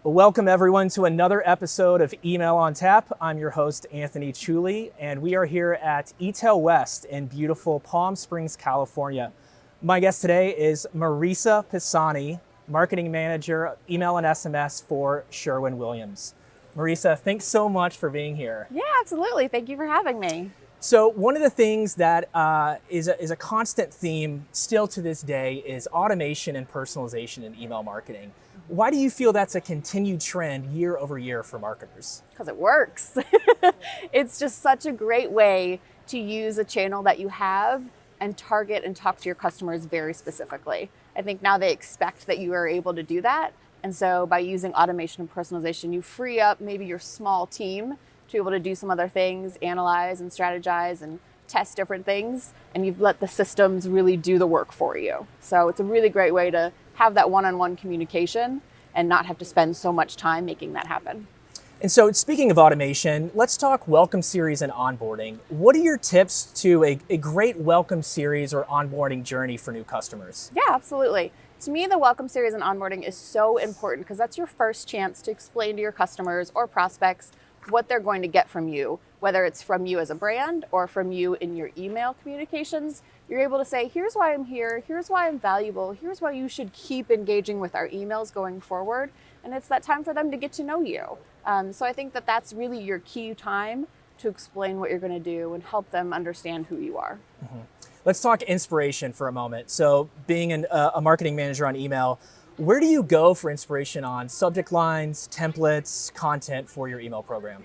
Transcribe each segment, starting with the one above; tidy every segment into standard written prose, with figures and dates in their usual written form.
Well, welcome everyone to another episode of Email on Tap. I'm your host, Anthony Chuli, and we are here at eTail West in beautiful Palm Springs, California. My guest today is Marisa Pisani, Marketing Manager, Email and SMS for Sherwin-Williams. Marisa, thanks so much for being here. Yeah, absolutely. Thank you for having me. So one of the things that is a constant theme still to this day is automation and personalization in email marketing. Why do you feel that's a continued trend year over year for marketers? Because it works. It's just such a great way to use a channel that you have and target and talk to your customers very specifically. I think now they expect that you are able to do that. And so by using automation and personalization, you free up maybe your small team to be able to do some other things, analyze and strategize and test different things. And you've let the systems really do the work for you. So it's a really great way to have that one-on-one communication and not have to spend so much time making that happen. And so speaking of automation, let's talk welcome series and onboarding. What are your tips to a great welcome series or onboarding journey for new customers? Yeah, absolutely. To me, the welcome series and onboarding is so important because that's your first chance to explain to your customers or prospects what they're going to get from you, whether it's from you as a brand or from you in your email communications. You're able to say, here's why I'm here, here's why I'm valuable, here's why you should keep engaging with our emails going forward. And it's that time for them to get to know you. So I think that that's really your key time to explain what you're going to do and help them understand who you are. Mm-hmm. Let's talk inspiration for a moment. So being a marketing manager on email, where do you go for inspiration on subject lines, templates, content for your email program?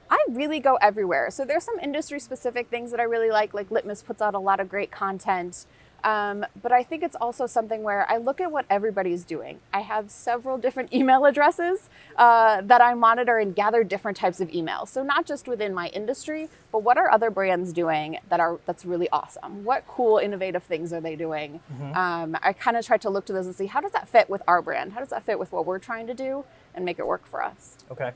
I really go everywhere. So there's some industry specific things that I really like Litmus puts out a lot of great content. But I think it's also something where I look at what everybody's doing. I have several different email addresses that I monitor and gather different types of emails. So not just within my industry, but what are other brands doing that's really awesome? What cool, innovative things are they doing? Mm-hmm. I kind of try to look to those and see, how does that fit with our brand? How does that fit with what we're trying to do and make it work for us? Okay.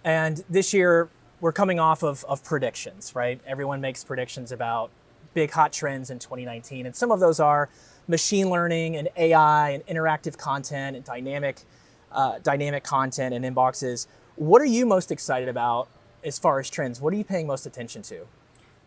And this year, we're coming off of predictions, right? Everyone makes predictions about big hot trends in 2019. And some of those are machine learning and AI and interactive content and dynamic content and inboxes. What are you most excited about as far as trends? What are you paying most attention to?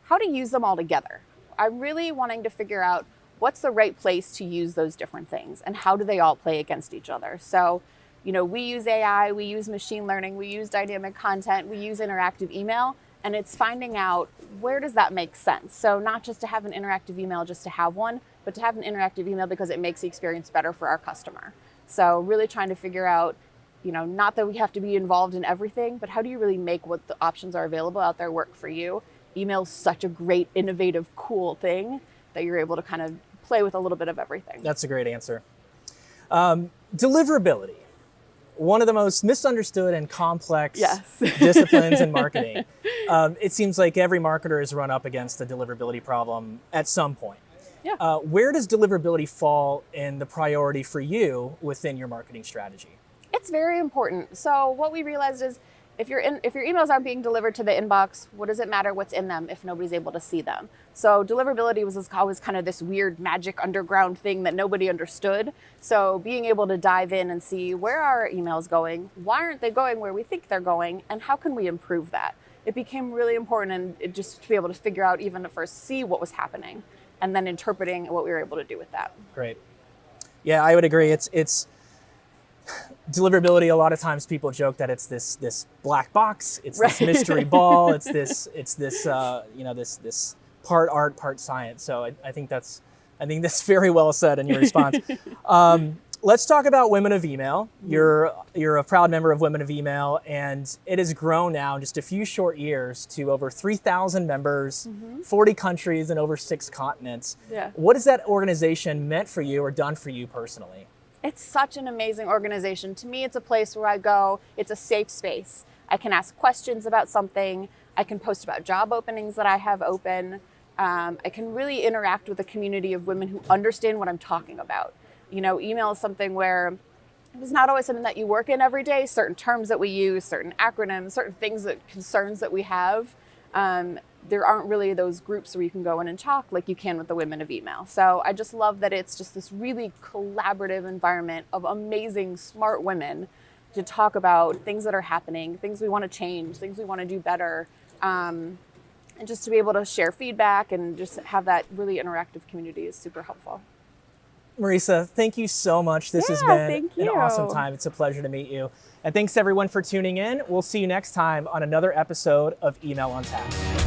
How to use them all together. I'm really wanting to figure out what's the right place to use those different things and how do they all play against each other. So, we use AI, we use machine learning, we use dynamic content, we use interactive email. And it's finding out where does that make sense. So not just to have an interactive email just to have one, but to have an interactive email because it makes the experience better for our customer. So really trying to figure out, not that we have to be involved in everything, but how do you really make what the options are available out there work for you? Email's such a great, innovative, cool thing that you're able to kind of play with a little bit of everything. That's a great answer. Deliverability. One of the most misunderstood and complex disciplines in marketing. It seems like every marketer has run up against the deliverability problem at some point. Yeah. Where does deliverability fall in the priority for you within your marketing strategy? It's very important. So what we realized is if your emails aren't being delivered to the inbox, what does it matter what's in them if nobody's able to see them? So deliverability was always kind of this weird magic underground thing that nobody understood. So being able to dive in and see where are our emails going, why aren't they going where we think they're going, and how can we improve that? It became really important and just to be able to figure out, even to first see what was happening and then interpreting what we were able to do with that. Great. Yeah, I would agree. It's deliverability. A lot of times people joke that it's this black box, it's this mystery ball, it's this part art, part science. So I think that's very well said in your response. Let's talk about Women of Email. You're a proud member of Women of Email, and it has grown now in just a few short years to over 3,000 members, 40 countries, and over 6 continents. Yeah. What has that organization meant for you or done for you personally? It's such an amazing organization. To me, it's a place where I go, it's a safe space. I can ask questions about something. I can post about job openings that I have open. I can really interact with a community of women who understand what I'm talking about. Email is something where it's not always something that you work in every day, certain terms that we use, certain acronyms, certain concerns that we have. There aren't really those groups where you can go in and talk like you can with the Women of Email. So I just love that it's just this really collaborative environment of amazing, smart women to talk about things that are happening, things we want to change, things we want to do better, and just to be able to share feedback and just have that really interactive community is super helpful. Marisa, thank you so much. This has been an awesome time. It's a pleasure to meet you. And thanks everyone for tuning in. We'll see you next time on another episode of Email on Tap.